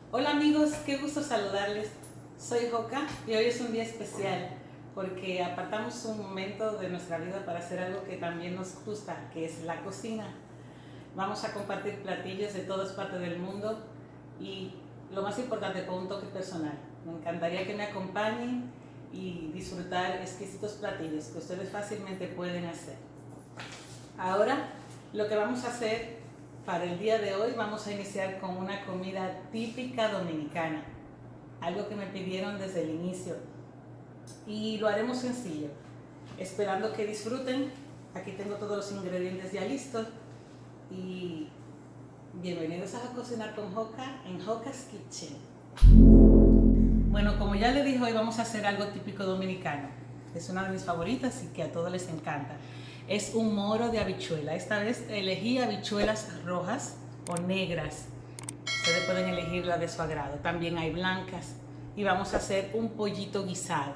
Hola amigos, qué gusto saludarles. Soy Joca y hoy es un día especial porque apartamos un momento de nuestra vida para hacer algo que también nos gusta, que es la cocina. Vamos a compartir platillos de todas partes del mundo y lo más importante, con un toque personal. Me encantaría que me acompañen y disfrutar exquisitos platillos que ustedes fácilmente pueden hacer. Ahora, lo que vamos a hacer para el día de hoy, vamos a iniciar con una comida típica dominicana, algo que me pidieron desde el inicio, y lo haremos sencillo, esperando que disfruten. Aquí tengo todos los ingredientes ya listos y bienvenidos a Cocinar con Joca en Joca's Kitchen. Bueno, como ya les dije, hoy vamos a hacer algo típico dominicano. Es una de mis favoritas y que a todos les encanta. Es un moro de habichuela. Esta vez elegí habichuelas rojas o negras. Ustedes pueden elegir la de su agrado. También hay blancas. Y vamos a hacer un pollito guisado.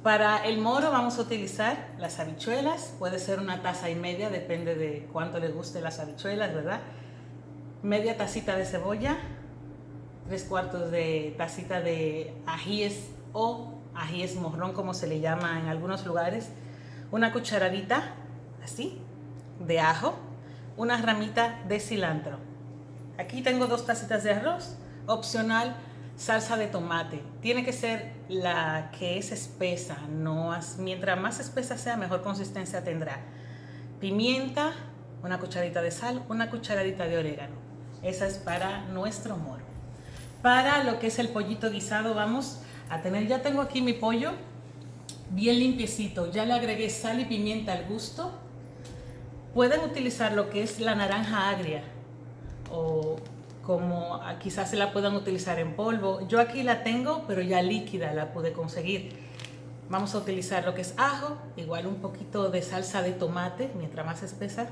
Para el moro vamos a utilizar las habichuelas. Puede ser 1,5 tazas, depende de cuánto les guste las habichuelas, ¿verdad? Media tacita de cebolla, 3/4 de tacita de ajíes o ajíes morrón, como se le llama en algunos lugares, una cucharadita así de ajo, una ramita de cilantro. Aquí tengo 2 tacitas de arroz, opcional salsa de tomate. Tiene que ser la que es espesa, mientras más espesa sea, mejor consistencia tendrá. Pimienta, una cucharadita de sal, una cucharadita de orégano. Esa es para nuestro moro. Para lo que es el pollito guisado vamos a tener, ya tengo aquí mi pollo bien limpiecito, ya le agregué sal y pimienta al gusto. Pueden utilizar lo que es la naranja agria o como quizás se la puedan utilizar en polvo. Yo aquí la tengo, pero ya líquida la pude conseguir. Vamos a utilizar lo que es ajo, igual un poquito de salsa de tomate, mientras más espesa.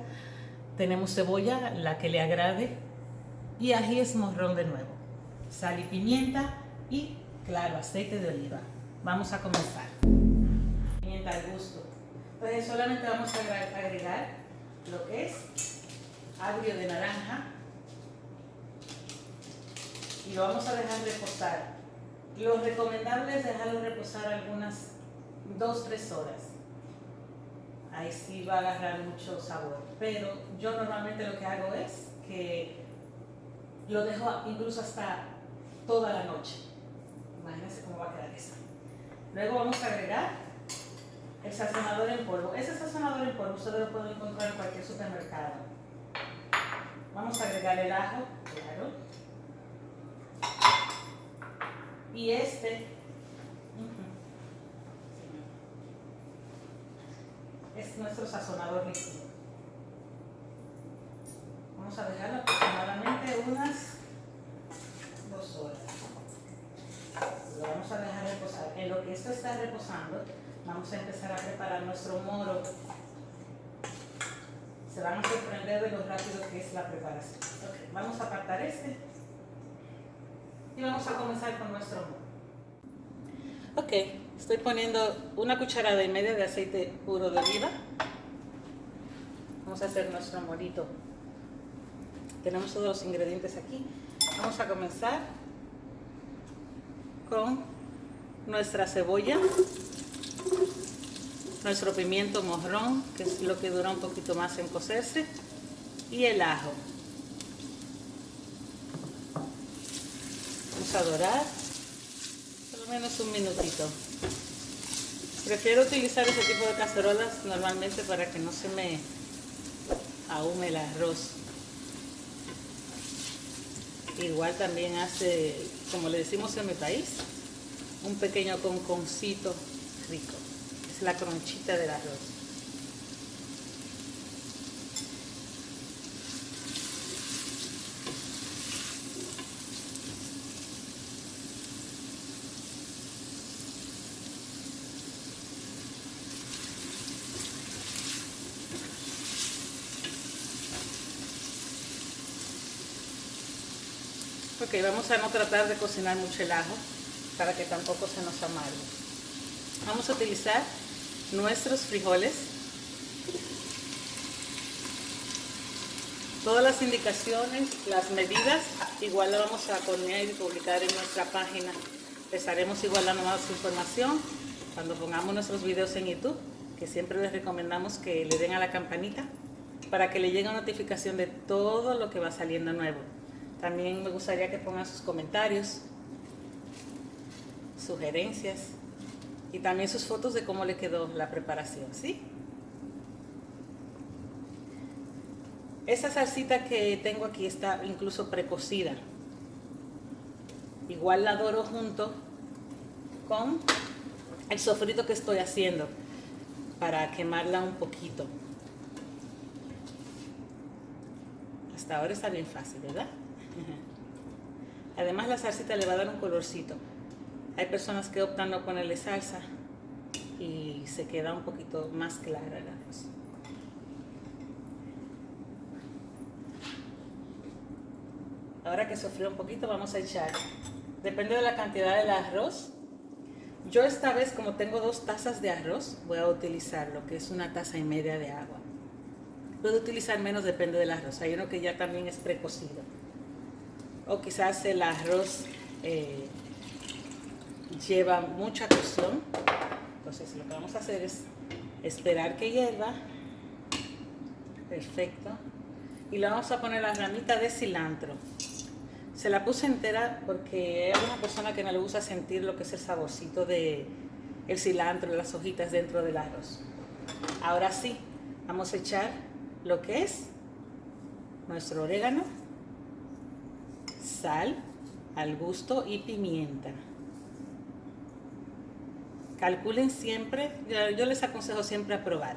Tenemos cebolla, la que le agrade, y ajíes morrón de nuevo. Sal y pimienta y, claro, aceite de oliva. Vamos a comenzar. Pimienta al gusto. Entonces solamente vamos a agregar lo que es agrio de naranja y lo vamos a dejar reposar. Lo recomendable es dejarlo reposar algunas 2-3 horas. Ahí sí va a agarrar mucho sabor, pero yo normalmente lo que hago es que lo dejo incluso hasta toda la noche. Imagínense cómo va a quedar eso. Luego vamos a agregar el sazonador en polvo. Ese sazonador en polvo ustedes lo pueden encontrar en cualquier supermercado. Vamos a agregar el ajo, claro. Y este es nuestro sazonador líquido. Vamos a dejarlo aproximadamente unas 2 horas. Lo vamos a dejar reposar. En lo que esto está reposando, vamos a empezar a preparar nuestro moro. Se van a sorprender de lo rápido que es la preparación. Okay, vamos a apartar este y vamos a comenzar con nuestro moro. Ok, estoy poniendo 1,5 cucharadas de aceite puro de oliva. Vamos a hacer nuestro morito. Tenemos todos los ingredientes aquí. Vamos a comenzar con nuestra cebolla, nuestro pimiento morrón, que es lo que dura un poquito más en cocerse, y el ajo. Vamos a dorar por lo menos un minutito. Prefiero utilizar ese tipo de cacerolas normalmente para que no se me ahume el arroz. Igual también hace, como le decimos en mi país, un pequeño conconcito rico. Es la cronchita del arroz. Ok, vamos a no tratar de cocinar mucho el ajo para que tampoco se nos amargue. Vamos a utilizar nuestros frijoles. Todas las indicaciones, las medidas, igual las vamos a poner y publicar en nuestra página. Estaremos igual dando más información cuando pongamos nuestros videos en YouTube, que siempre les recomendamos que le den a la campanita para que le llegue una notificación de todo lo que va saliendo nuevo. También me gustaría que pongan sus comentarios, sugerencias y también sus fotos de cómo le quedó la preparación, ¿sí? Esa salsita que tengo aquí está incluso precocida. Igual la doro junto con el sofrito que estoy haciendo para quemarla un poquito. Hasta ahora está bien fácil, ¿verdad? Además la salsita le va a dar un colorcito. Hay personas que optan no ponerle salsa y se queda un poquito más clara el arroz. Ahora que sofrió un poquito, vamos a echar, depende de la cantidad del arroz. Yo esta vez, como tengo 2 tazas de arroz, voy a utilizar lo que es 1,5 tazas de agua. Puedo utilizar menos, depende del arroz. Hay uno que ya también es precocido. O quizás el arroz lleva mucha cocción. Entonces lo que vamos a hacer es esperar que hierva. Perfecto. Y le vamos a poner la ramita de cilantro. Se la puse entera porque hay una persona que no le gusta sentir lo que es el saborcito de el cilantro, las hojitas dentro del arroz. Ahora sí, vamos a echar lo que es nuestro orégano, sal al gusto y pimienta. Calculen siempre, yo les aconsejo siempre a probar.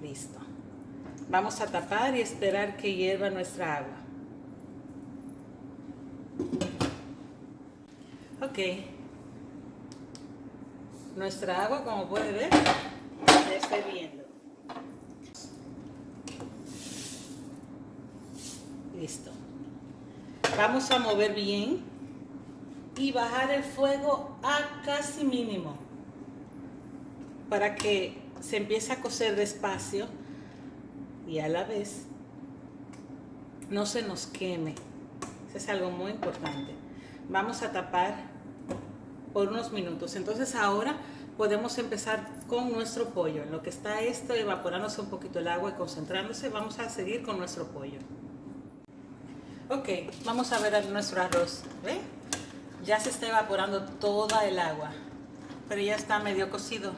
Listo. Vamos a tapar y esperar que hierva nuestra agua. Ok. Nuestra agua, como puede ver, está hirviendo. Listo. Vamos a mover bien y bajar el fuego a casi mínimo para que se empiece a cocer despacio y a la vez no se nos queme. Eso es algo muy importante. Vamos a tapar por unos minutos. Entonces ahora podemos empezar con nuestro pollo. En lo que está esto evaporándose un poquito el agua y concentrándose, vamos a seguir con nuestro pollo. Ok, vamos a ver nuestro arroz. ¿Ve? Ya se está evaporando toda el agua, pero ya está medio cocido.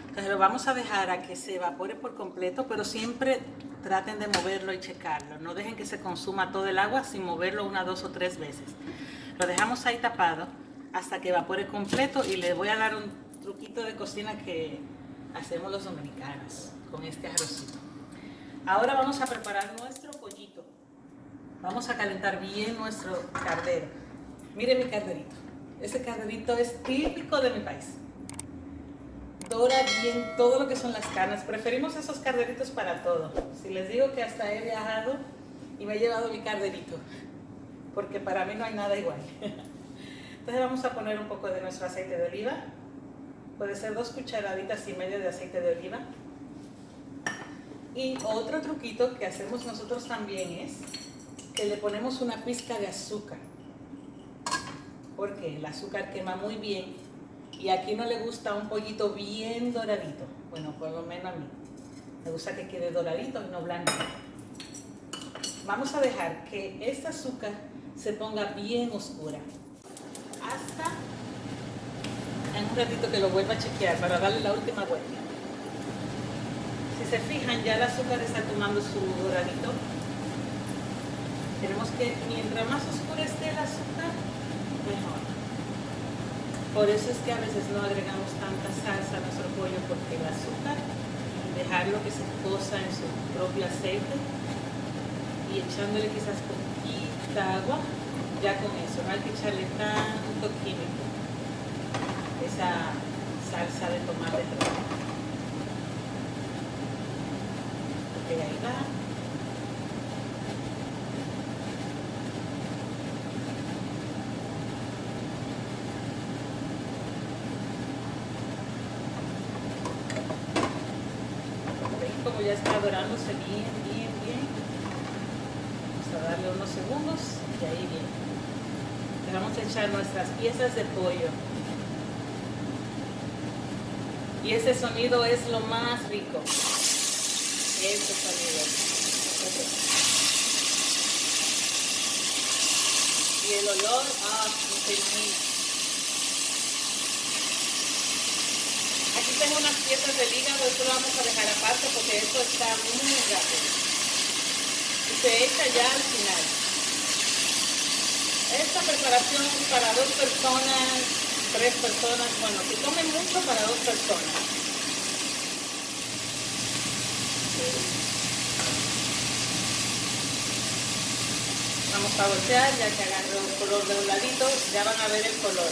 Entonces lo vamos a dejar a que se evapore por completo, pero siempre traten de moverlo y checarlo. No dejen que se consuma todo el agua sin moverlo 1, 2 o 3 veces. Lo dejamos ahí tapado hasta que evapore completo y les voy a dar un truquito de cocina que hacemos los dominicanos con este arrocito. Ahora vamos a preparar nuestro pollito. Vamos a calentar bien nuestro cardero. Miren mi carderito. Ese carderito es típico de mi país. Dora bien todo lo que son las carnes. Preferimos esos carderitos para todo. Si les digo que hasta he viajado y me he llevado mi carderito, porque para mí no hay nada igual. Entonces vamos a poner un poco de nuestro aceite de oliva. Puede ser 2,5 cucharaditas de aceite de oliva. Y otro truquito que hacemos nosotros también es que le ponemos una pizca de azúcar, porque el azúcar quema muy bien. Y aquí no le gusta un pollito bien doradito. Bueno, por lo menos a mí. Me gusta que quede doradito y no blanco. Vamos a dejar que este azúcar se ponga bien oscura. Hasta en un ratito que lo vuelva a chequear para darle la última vuelta. Si se fijan, ya el azúcar está tomando su doradito. Tenemos que, mientras más oscura esté el azúcar, mejor. Por eso es que a veces no agregamos tanta salsa a nuestro pollo, porque el azúcar, dejarlo que se cosa en su propio aceite y echándole quizás poquita agua, ya con eso, no hay que echarle tanto químico, esa salsa de tomate rojo. Ok, ahí va. Como ya está dorándose bien, bien, bien. Vamos a darle unos segundos y ahí bien. Le vamos a echar nuestras piezas de pollo. Y ese sonido es lo más rico. Ese sonido. Y el olor, no se imagina. Aquí tengo unas piezas del hígado, esto lo vamos a dejar aparte porque esto está muy rápido. Y se echa ya al final. Esta preparación es para 2 personas. 3 personas, bueno, si comen mucho para 2 personas. Vamos a voltear, ya que agarró el color de un ladito, ya van a ver el color.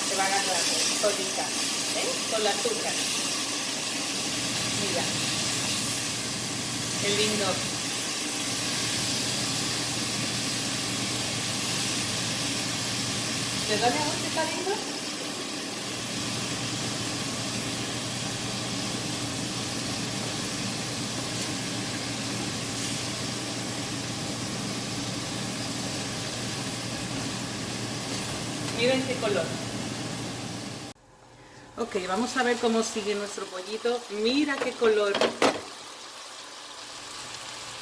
Se va a agarrar solita, con el azúcar. Mira, qué lindo. ¿Le da mi amor que está lindo? Miren qué color. Ok, vamos a ver cómo sigue nuestro pollito. Mira qué color.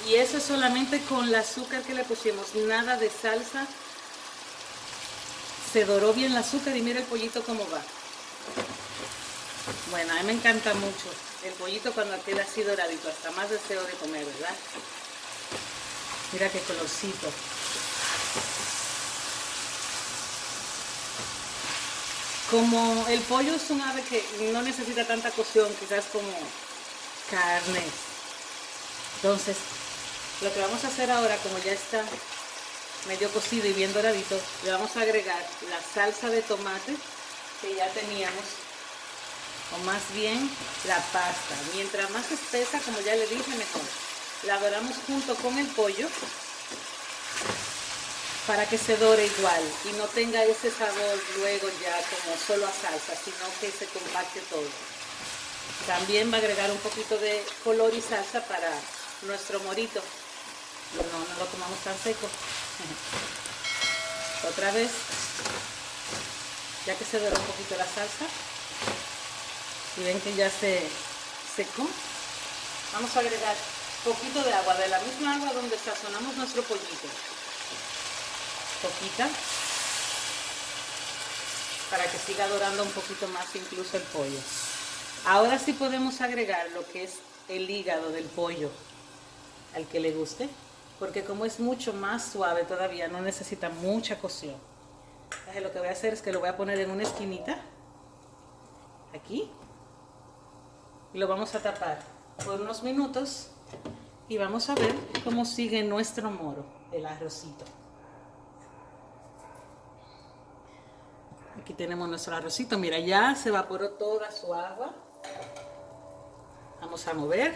Y eso es solamente con el azúcar que le pusimos, nada de salsa. Se doró bien el azúcar y mira el pollito cómo va. Bueno, a mí me encanta mucho el pollito cuando queda así doradito, hasta más deseo de comer, ¿verdad? Mira qué colorcito. Como el pollo es un ave que no necesita tanta cocción, quizás como carne. Entonces, lo que vamos a hacer ahora, como ya está medio cocido y bien doradito, le vamos a agregar la salsa de tomate que ya teníamos, o más bien la pasta. Mientras más espesa, como ya le dije, mejor. La doramos junto con el pollo para que se dore igual y no tenga ese sabor luego ya como solo a salsa, sino que se compacte todo. También va a agregar un poquito de color y salsa para nuestro morito. No lo comamos tan seco. Otra vez, ya que se doró un poquito la salsa y ven que ya se secó, vamos a agregar un poquito de agua, de la misma agua donde sazonamos nuestro pollito. Poquita, para que siga dorando un poquito más incluso el pollo. Ahora sí podemos agregar lo que es el hígado del pollo, al que le guste, porque como es mucho más suave todavía, no necesita mucha cocción. Entonces lo que voy a hacer es que lo voy a poner en una esquinita, aquí, y lo vamos a tapar por unos minutos y vamos a ver cómo sigue nuestro moro, el arrocito. Aquí tenemos nuestro arrocito, mira, ya se evaporó toda su agua. Vamos a mover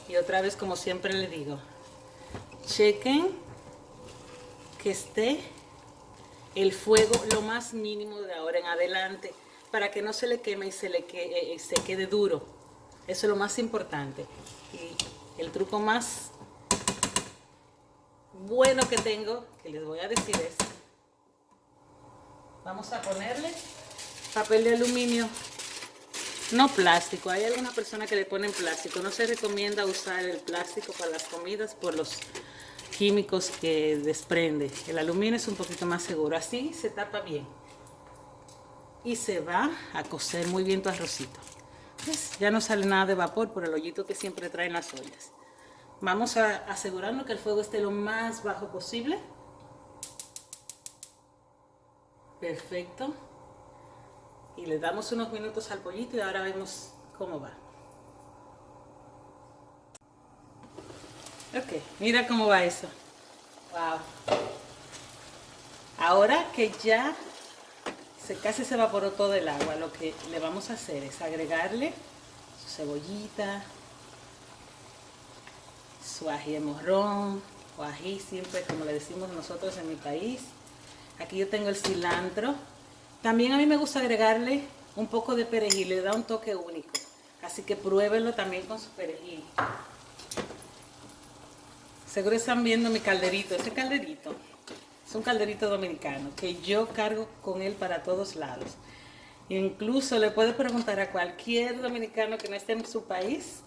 y otra vez, como siempre le digo, chequen que esté el fuego lo más mínimo de ahora en adelante para que no se le queme y se quede duro. Eso es lo más importante. Y el truco más bueno que tengo, que les voy a decir, es: vamos a ponerle papel de aluminio, no plástico. Hay alguna persona que le ponen plástico. No se recomienda usar el plástico para las comidas por los químicos que desprende. El aluminio es un poquito más seguro. Así se tapa bien. Y se va a cocer muy bien tu arrocito. ¿Ves? Ya no sale nada de vapor por el hoyito que siempre traen las ollas. Vamos a asegurarnos que el fuego esté lo más bajo posible. Perfecto. Y le damos unos minutos al pollito y ahora vemos cómo va. Ok, mira cómo va eso. Wow. Ahora que ya casi se evaporó todo el agua, lo que le vamos a hacer es agregarle su cebollita, su ají de morrón, o ají siempre, como le decimos nosotros en mi país. Aquí yo tengo el cilantro. También a mí me gusta agregarle un poco de perejil, le da un toque único. Así que pruébenlo también con su perejil. Seguro están viendo mi calderito. Este calderito es un calderito dominicano que yo cargo con él para todos lados. Incluso le puedo preguntar a cualquier dominicano que no esté en su país,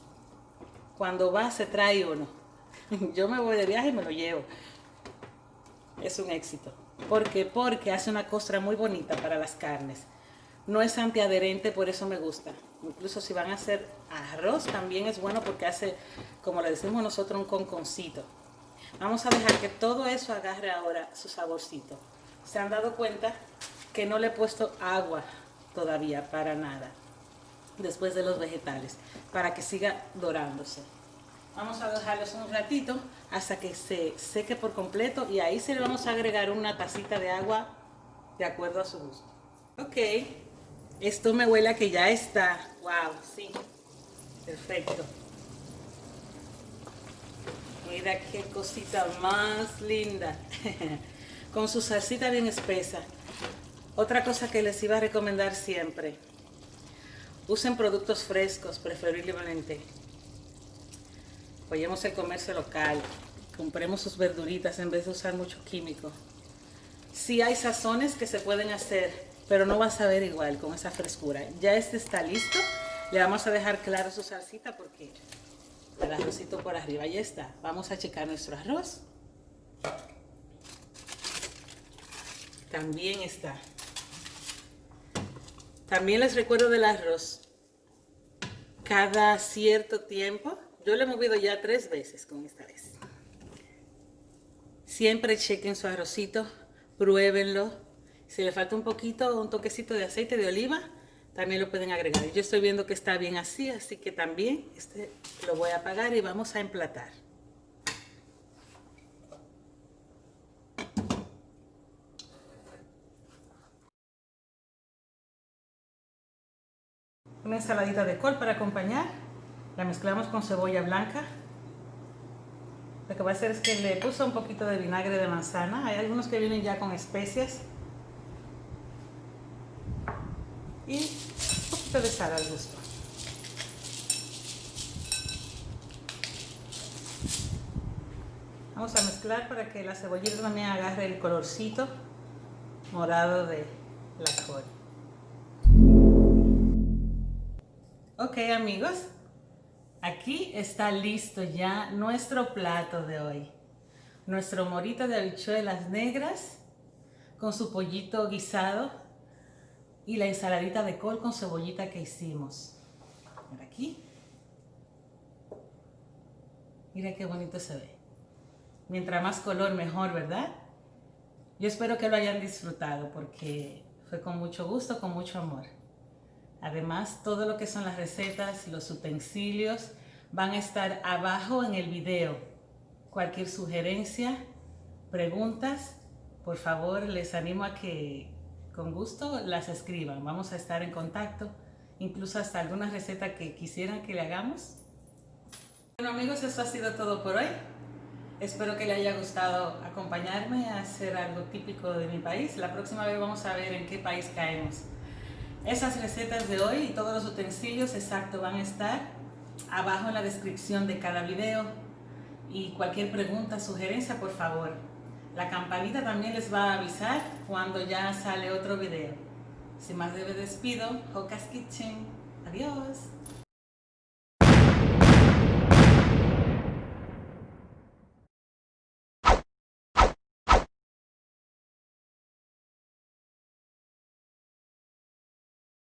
cuando va se trae uno. Yo me voy de viaje y me lo llevo. Es un éxito. ¿Por qué? Porque hace una costra muy bonita para las carnes. No es antiadherente, por eso me gusta. Incluso si van a hacer arroz, también es bueno porque hace, como le decimos nosotros, un conconcito. Vamos a dejar que todo eso agarre ahora su saborcito. ¿Se han dado cuenta que no le he puesto agua todavía para nada? Después de los vegetales, para que siga dorándose. Vamos a dejarlos un ratito hasta que se seque por completo y ahí se le vamos a agregar una tacita de agua de acuerdo a su gusto. Ok, esto me huele a que ya está. Wow, sí, perfecto. Mira qué cosita más linda. Con su salsita bien espesa. Otra cosa que les iba a recomendar siempre. Usen productos frescos, preferiblemente. Apoyemos el comercio local. Compremos sus verduritas en vez de usar mucho químico. Sí hay sazones que se pueden hacer, pero no va a saber igual con esa frescura. Ya este está listo. Le vamos a dejar claro su salsita porque el arrocito por arriba ya está. Vamos a checar nuestro arroz. También está. También les recuerdo del arroz. Cada cierto tiempo, yo lo he movido ya 3 veces con esta vez. Siempre chequen su arrocito, pruébenlo. Si le falta un poquito, un toquecito de aceite de oliva, también lo pueden agregar. Yo estoy viendo que está bien así, así que también este lo voy a apagar y vamos a emplatar. Una ensaladita de col para acompañar. La mezclamos con cebolla blanca. Lo que voy a hacer es que le puse un poquito de vinagre de manzana. Hay algunos que vienen ya con especias. Y un poquito de sal al gusto. Vamos a mezclar para que la cebollita también agarre el colorcito morado de la col. Ok, amigos, aquí está listo ya nuestro plato de hoy. Nuestro morito de habichuelas negras con su pollito guisado y la ensaladita de col con cebollita que hicimos. Por aquí. Mira qué bonito se ve. Mientras más color mejor, ¿verdad? Yo espero que lo hayan disfrutado porque fue con mucho gusto, con mucho amor. Además, todo lo que son las recetas, los utensilios van a estar abajo en el video. Cualquier sugerencia, preguntas, por favor les animo a que con gusto las escriban. Vamos a estar en contacto, incluso hasta alguna receta que quisieran que le hagamos. Bueno amigos, eso ha sido todo por hoy. Espero que les haya gustado acompañarme a hacer algo típico de mi país. La próxima vez vamos a ver en qué país caemos. Esas recetas de hoy y todos los utensilios exactos van a estar abajo en la descripción de cada video. Y cualquier pregunta, sugerencia, por favor. La campanita también les va a avisar cuando ya sale otro video. Sin más, me despido. Joca's Kitchen. Adiós.